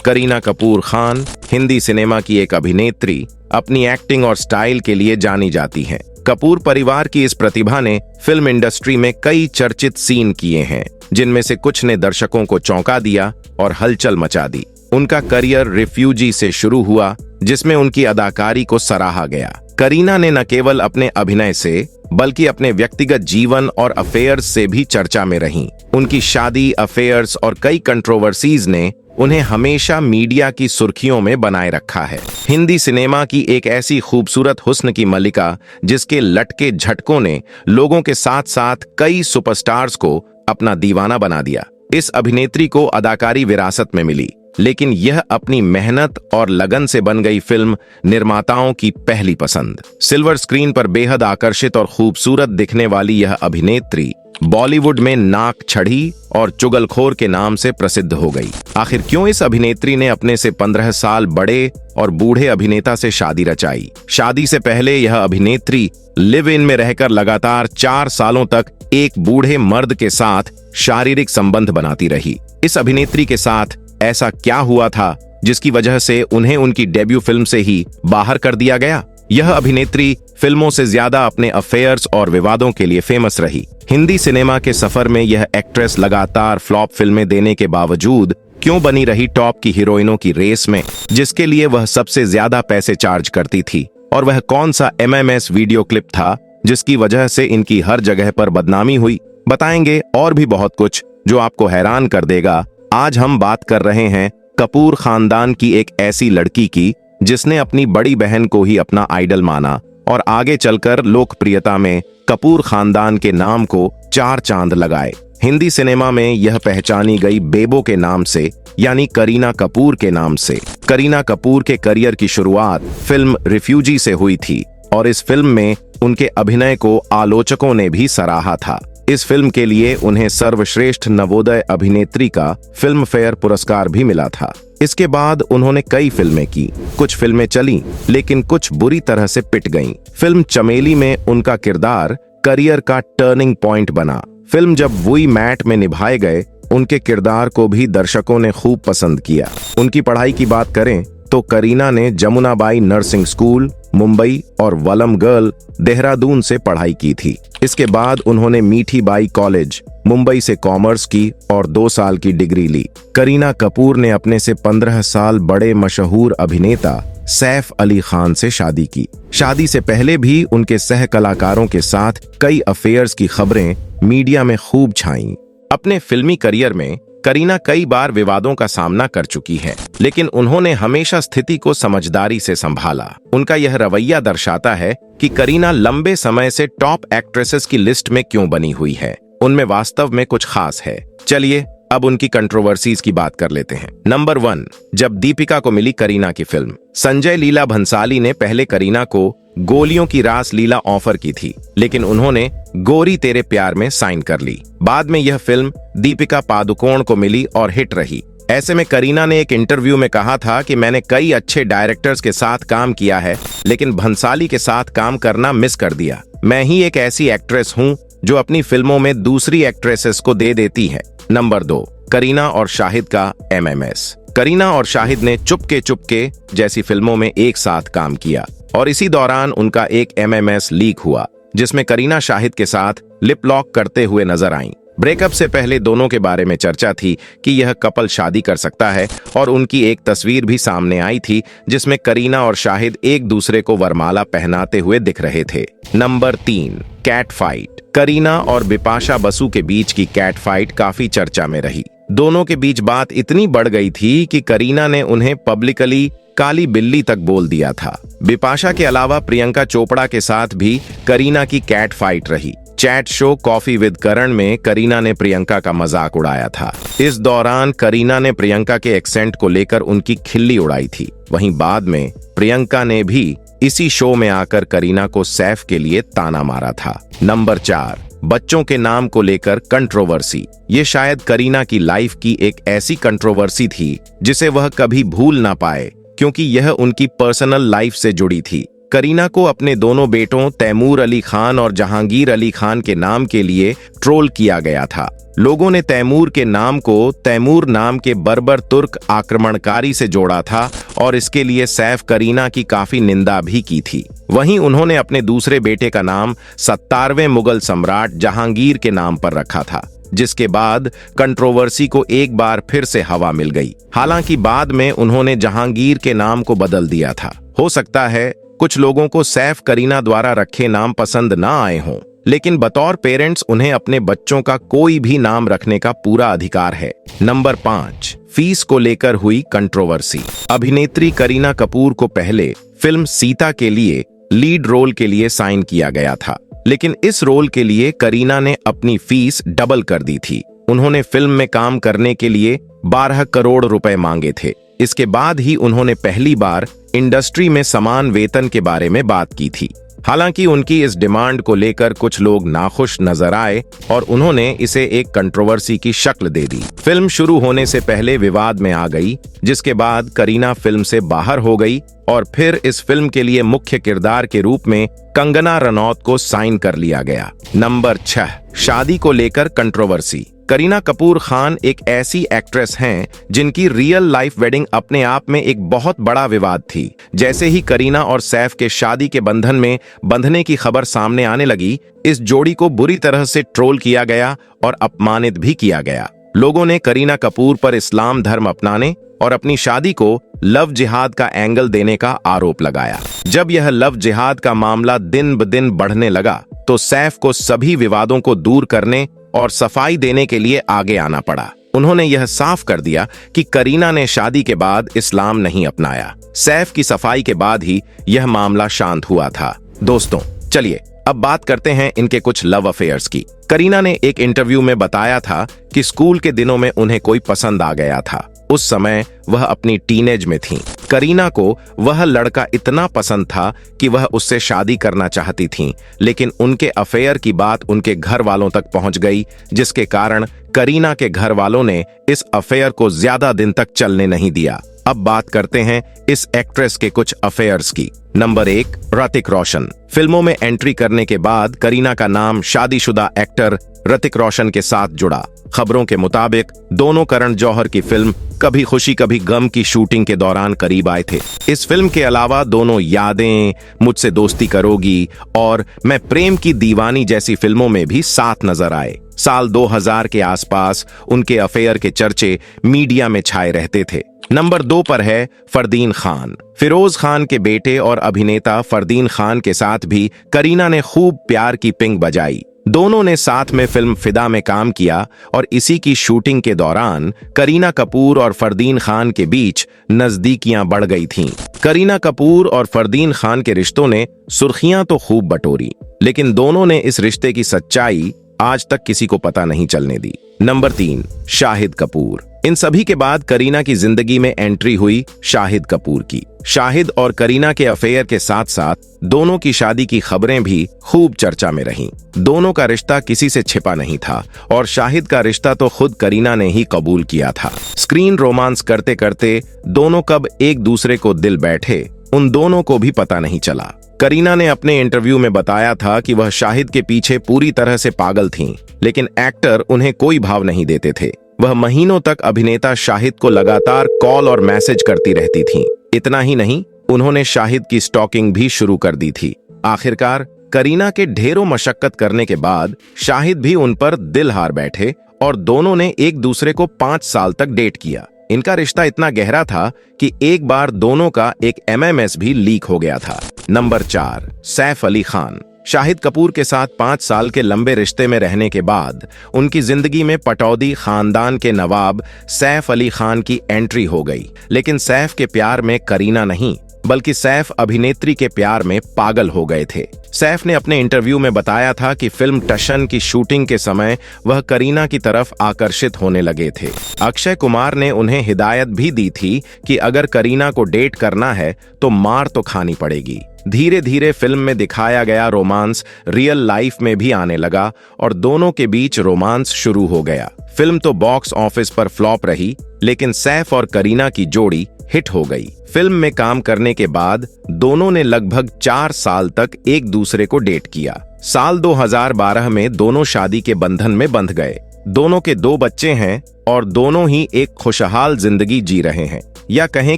Kareena Kapoor Khan Hindi cinema की एक अभिनेत्री अपनी एक्टिंग और स्टाइल के लिए जानी जाती हैं। कपूर परिवार की इस प्रतिभा ने फिल्म इंडस्ट्री में कई चर्चित सीन किए हैं, जिनमें से कुछ ने दर्शकों को चौंका दिया और हलचल मचा दी। उनका करियर रिफ्यूजी से शुरू हुआ, जिसमें उनकी अदाकारी को सराहा गया। करीना ने न केवल अपने अभिनय से बल्कि अपने व्यक्तिगत जीवन और अफेयर्स से भी चर्चा में रहीं। उनकी शादी, अफेयर्स और कई कंट्रोवर्सीज ने उन्हें हमेशा मीडिया की सुर्खियों में बनाए रखा है। हिंदी सिनेमा की एक ऐसी खूबसूरत हुस्न की मलिका, जिसके लटके झटकों ने लोगों के साथ साथ कई सुपरस्टार्स को अपना दीवाना बना दिया। इस अभिनेत्री को अदाकारी विरासत में मिली, लेकिन यह अपनी मेहनत और लगन से बन गई फिल्म निर्माताओं की पहली पसंद। सिल्वर स्क्रीन पर बेहद आकर्षित और खूबसूरत दिखने वाली यह अभिनेत्री बॉलीवुड में नाक छड़ी और चुगलखोर के नाम से प्रसिद्ध हो गई। आखिर क्यों इस अभिनेत्री ने अपने से 15 साल बड़े और बूढ़े अभिनेता से शादी रचाई? शादी से पहले यह अभिनेत्री लिव इन में रहकर लगातार 4 सालों तक एक बूढ़े मर्द के साथ शारीरिक संबंध बनाती रही। इस अभिनेत्री के साथ ऐसा क्या हुआ था जिसकी वजह से उन्हें उनकी डेब्यू फिल्म से ही बाहर कर दिया गया? यह अभिनेत्री फिल्मों से ज्यादा अपने अफेयर्स और विवादों के लिए फेमस रही। हिंदी सिनेमा के सफर में यह एक्ट्रेस लगातार फ्लॉप फिल्में देने के बावजूद क्यों बनी रही टॉप की हीरोइनों की रेस में, जिसके लिए वह सबसे ज्यादा पैसे चार्ज करती थी? और वह कौन सा MMS वीडियो क्लिप था जिसकी वजह से इनकी हर जगह पर बदनामी हुई? बताएंगे और भी बहुत कुछ जो आपको हैरान कर देगा। आज हम बात कर रहे हैं कपूर खानदान की एक ऐसी लड़की की जिसने अपनी बड़ी बहन को ही अपना आइडल माना और आगे चलकर लोकप्रियता में कपूर खानदान के नाम को 4 चांद लगाए। हिंदी सिनेमा में यह पहचानी गई बेबो के नाम से, यानी करीना कपूर के नाम से। करीना कपूर के करियर की शुरुआत फिल्म रिफ्यूजी से हुई थी और इस फिल्म में उनके अभिनय को आलोचकों ने भी सराहा था। इस फिल्म के लिए उन्हें सर्वश्रेष्ठ नवोदय अभिनेत्री का फिल्म फेयर पुरस्कार भी मिला था। इसके बाद उन्होंने कई फिल्में की। कुछ फिल्में चलीं, लेकिन कुछ बुरी तरह से पिट गईं। फिल्म चमेली में उनका किरदार करियर का टर्निंग पॉइंट बना। फिल्म जब वुई मैट में निभाए गए, उनके किरदार को भी दर्शकों ने खूब पसंद किया। उनकी पढ़ाई की बात करें तो करीना ने जमुनाबाई नर्सिंग स्कूल, मुंबई और वलम गर्ल, देहरादून से पढ़ाई की थी। इसके बाद उन्होंने मीठी बाई कॉलेज, मुंबई से कॉमर्स की और 2 साल की डिग्री ली। करीना कपूर ने अपने से 15 साल बड़े मशहूर अभिनेता सैफ अली खान से शादी की। शादी से पहले भी उनके सह कलाकारों के साथ कई अफेयर्स की खबरें मीडिया में खूब छाईं। अपने फिल्मी करियर में करीना कई बार विवादों का सामना कर चुकी है, लेकिन उन्होंने हमेशा स्थिति को समझदारी से संभाला। उनका यह रवैया दर्शाता है कि करीना लंबे समय से टॉप एक्ट्रेसेस की लिस्ट में क्यों बनी हुई है। उनमें वास्तव में कुछ खास है। चलिए अब उनकी कंट्रोवर्सीज की बात कर लेते हैं। नंबर 1, जब दीपिका को मिली करीना की फिल्म। संजय लीला भंसाली ने पहले करीना को गोलियों की रास लीला ऑफर की थी, लेकिन उन्होंने गोरी तेरे प्यार में साइन कर ली। बाद में यह फिल्म दीपिका पादुकोण को मिली और हिट रही। ऐसे में करीना ने एक इंटरव्यू में कहा था कि मैंने कई अच्छे डायरेक्टर्स के साथ काम किया है, लेकिन भंसाली के साथ काम करना मिस कर दिया। मैं ही एक ऐसी एक्ट्रेस हूँ जो अपनी फिल्मों में दूसरी एक्ट्रेसेस को दे देती है। नंबर 2, करीना और शाहिद का MMS। करीना और शाहिद ने चुपके चुपके जैसी फिल्मों में एक साथ काम किया और इसी दौरान उनका एक MMS लीक हुआ, जिसमें करीना शाहिद के साथ लिप लॉक करते हुए नजर आईं। ब्रेकअप से पहले दोनों के बारे में चर्चा थी कि यह कपल शादी कर सकता है और उनकी एक तस्वीर भी सामने आई थी जिसमें करीना और शाहिद एक दूसरे को वरमाला पहनाते हुए दिख रहे थे। Number 3, cat fight. करीना और बिपाशा बसु के बीच की कैट फाइट काफी चर्चा में रही। दोनों के बीच बात इतनी बढ़ गई थी कि करीना ने उन्हें पब्लिकली काली बिल्ली तक बोल दिया था। बिपाशा के अलावा प्रियंका चोपड़ा के साथ भी करीना की कैट फाइट रही। चैट शो कॉफी विद करण में करीना ने प्रियंका का मजाक उड़ाया था। इस दौरान करीना ने प्रियंका के एक्सेंट को लेकर उनकी खिल्ली उड़ाई थी। वहीं बाद में प्रियंका ने भी इसी शो में आकर करीना को सैफ के लिए ताना मारा था। नंबर 4, बच्चों के नाम को लेकर कंट्रोवर्सी। ये शायद करीना की लाइफ की एक ऐसी कंट्रोवर्सी थी जिसे वह कभी भूल ना पाए, क्योंकि यह उनकी पर्सनल लाइफ से जुड़ी थी। करीना को अपने दोनों बेटों तैमूर अली खान और जहांगीर अली खान के नाम के लिए ट्रोल किया गया था। लोगों ने तैमूर के नाम को तैमूर नाम के बर्बर तुर्क आक्रमणकारी से जोड़ा था और इसके लिए सैफ करीना की काफी निंदा भी की थी। वहीं उन्होंने अपने दूसरे बेटे का नाम 17वें मुगल सम्राट जहांगीर के नाम पर रखा था, जिसके बाद कंट्रोवर्सी को एक बार फिर से हवा मिल गई। हालांकि बाद में उन्होंने जहांगीर के नाम को बदल दिया था। हो सकता है कुछ लोगों को सैफ करीना द्वारा रखे नाम पसंद ना आए हों, लेकिन बतौर पेरेंट्स उन्हें अपने बच्चों का कोई भी नाम रखने का पूरा अधिकार है। नंबर 5, फीस को लेकर हुई कंट्रोवर्सी। अभिनेत्री करीना कपूर को पहले फिल्म सीता के लिए लीड रोल के लिए साइन किया गया था, लेकिन इस रोल के लिए करीना ने अपनी फीस डबल कर दी थी। उन्होंने फिल्म में काम करने के लिए 12 करोड़ रुपए मांगे थे। इसके बाद ही उन्होंने पहली बार इंडस्ट्री में समान वेतन के बारे में बात की थी। हालांकि उनकी इस डिमांड को लेकर कुछ लोग नाखुश नजर आए और उन्होंने इसे एक कंट्रोवर्सी की शक्ल दे दी। फिल्म शुरू होने से पहले विवाद में आ गई, जिसके बाद करीना फिल्म से बाहर हो गई और फिर इस फिल्म के लिए मुख्य किरदार के रूप में कंगना रनौत को साइन कर लिया गया। नंबर 6, शादी को लेकर कंट्रोवर्सी। करीना कपूर खान एक ऐसी एक्ट्रेस हैं जिनकी रियल लाइफ वेडिंग अपने आप में एक बहुत बड़ा विवाद थी। जैसे ही करीना और सैफ के शादी के बंधन में बंधने की खबर सामने आने लगी, इस जोड़ी को बुरी तरह से ट्रोल किया गया और अपमानित भी किया गया। लोगों ने करीना कपूर पर इस्लाम धर्म अपनाने और अपनी शादी को लव जिहाद का एंगल देने का आरोप लगाया। जब यह लव जिहाद का मामला दिन ब दिन बढ़ने लगा, तो सैफ को सभी विवादों को दूर करने और सफाई देने के लिए आगे आना पड़ा। उन्होंने यह साफ कर दिया कि करीना ने शादी के बाद इस्लाम नहीं अपनाया। सैफ की सफाई के बाद ही यह मामला शांत हुआ था। दोस्तों, चलिए अब बात करते हैं इनके कुछ लव अफेयर्स की। करीना ने एक इंटरव्यू में बताया था कि स्कूल के दिनों में उन्हें कोई पसंद आ गया था। उस समय वह अपनी टीनेज में थीं। करीना को वह लड़का इतना पसंद था कि वह उससे शादी करना चाहती थीं, लेकिन उनके अफेयर की बात उनके घर वालों तक पहुंच गई, जिसके कारण करीना के घर वालों ने इस अफेयर को ज्यादा दिन तक चलने नहीं दिया। अब बात करते हैं इस एक्ट्रेस के कुछ अफेयर्स की। नंबर 1, ऋतिक रोशन। फिल्मों में एंट्री करने के बाद करीना का नाम शादीशुदा एक्टर ऋतिक रोशन के साथ जुड़ा। खबरों के मुताबिक दोनों करण जौहर की फिल्म कभी खुशी कभी गम की शूटिंग के दौरान करीब आए थे। इस फिल्म के अलावा दोनों यादें, मुझसे दोस्ती करोगी और मैं प्रेम की दीवानी जैसी फिल्मों में भी साथ नजर आए। साल 2000 के आसपास उनके अफेयर के चर्चे मीडिया में छाए रहते थे। नंबर 2 पर है फरदीन खान। फिरोज खान के बेटे और अभिनेता फरदीन खान के साथ भी करीना ने खूब प्यार की पिंग बजाई। दोनों ने साथ में फिल्म फिदा में काम किया और इसी की शूटिंग के दौरान करीना कपूर और फरदीन खान के बीच नजदीकियां बढ़ गई थीं। करीना कपूर और फरदीन खान के रिश्तों ने सुर्खियां तो खूब बटोरी, लेकिन दोनों ने इस रिश्ते की सच्चाई आज तक किसी को पता नहीं चलने दी। नंबर 3, शाहिद कपूर। इन सभी के बाद करीना की जिंदगी में एंट्री हुई शाहिद कपूर की। शाहिद और करीना के अफेयर के साथ साथ दोनों की शादी की खबरें भी खूब चर्चा में रहीं। दोनों का रिश्ता किसी से छिपा नहीं था और शाहिद का रिश्ता तो खुद करीना ने ही कबूल किया था। स्क्रीन रोमांस करते करते दोनों कब एक दूसरे को दिल बैठे, उन दोनों को भी पता नहीं चला। करीना ने अपने इंटरव्यू में बताया था कि वह शाहिद के पीछे पूरी तरह से पागल थीं, लेकिन एक्टर उन्हें कोई भाव नहीं देते थे। वह महीनों तक अभिनेता शाहिद को लगातार कॉल और मैसेज करती रहती थीं। इतना ही नहीं, उन्होंने शाहिद की स्टॉकिंग भी शुरू कर दी थी। आखिरकार करीना के ढेरों मशक्कत करने के बाद शाहिद भी उन पर दिल हार बैठे और दोनों ने एक दूसरे को 5 साल तक डेट किया। इनका रिश्ता इतना गहरा था कि एक बार दोनों का एक MMS भी लीक हो गया था। नंबर 4, सैफ अली खान। शाहिद कपूर के साथ 5 साल के लंबे रिश्ते में रहने के बाद उनकी जिंदगी में पटौदी खानदान के नवाब सैफ अली खान की एंट्री हो गई। लेकिन सैफ के प्यार में करीना नहीं, बल्कि सैफ अभिनेत्री के प्यार में पागल हो गए थे। सैफ ने अपने इंटरव्यू में बताया था कि फिल्म टशन की शूटिंग के समय वह करीना की तरफ आकर्षित होने लगे थे। अक्षय कुमार ने उन्हें हिदायत भी दी थी कि अगर करीना को डेट करना है तो मार तो खानी पड़ेगी। धीरे धीरे फिल्म में दिखाया गया रोमांस रियल लाइफ में भी आने लगा और दोनों के बीच रोमांस शुरू हो गया। फिल्म तो बॉक्स ऑफिस पर फ्लॉप रही, लेकिन सैफ और करीना की जोड़ी हिट हो गई। फिल्म में काम करने के बाद दोनों ने लगभग 4 साल तक एक दूसरे को डेट किया। साल 2012 में दोनों शादी के बंधन में बंध गए। दोनों के 2 बच्चे हैं और दोनों ही एक खुशहाल जिंदगी जी रहे हैं, या कहें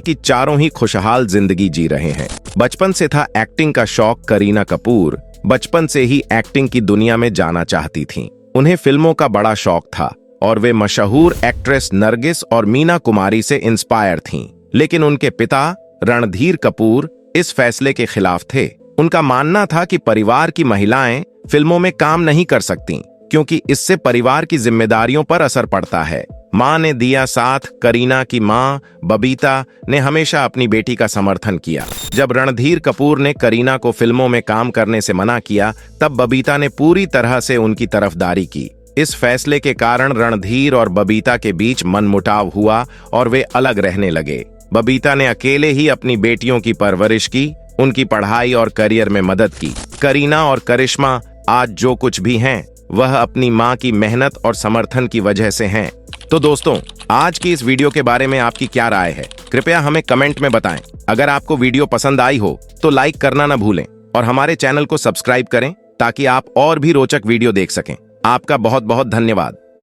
कि चारों ही खुशहाल जिंदगी जी रहे हैं। बचपन से था एक्टिंग का शौक। करीना कपूर बचपन से ही एक्टिंग की दुनिया में जाना चाहती थीं। उन्हें फिल्मों का बड़ा शौक था और वे मशहूर एक्ट्रेस नरगिस और मीना कुमारी से इंस्पायर थीं। लेकिन उनके पिता रणधीर कपूर इस फैसले के खिलाफ थे। उनका मानना था कि परिवार की महिलाएं फिल्मों में काम नहीं कर सकतीं, क्योंकि इससे परिवार की जिम्मेदारियों पर असर पड़ता है। मां ने दिया साथ। करीना की मां बबीता ने हमेशा अपनी बेटी का समर्थन किया। जब रणधीर कपूर ने करीना को फिल्मों में काम करने से मना किया, तब बबीता ने पूरी तरह से उनकी तरफदारी की। इस फैसले के कारण रणधीर और बबीता के बीच मनमुटाव हुआ और वे अलग रहने लगे। बबीता ने अकेले ही अपनी बेटियों की परवरिश की, उनकी पढ़ाई और करियर में मदद की। करीना और करिश्मा आज जो कुछ भी हैं, वह अपनी मां की मेहनत और समर्थन की वजह से हैं। तो दोस्तों, आज की इस वीडियो के बारे में आपकी क्या राय है? कृपया हमें कमेंट में बताएं। अगर आपको वीडियो पसंद आई हो तो लाइक करना न भूलें और हमारे चैनल को सब्सक्राइब करें ताकि आप और भी रोचक वीडियो देख सकें। आपका बहुत बहुत धन्यवाद।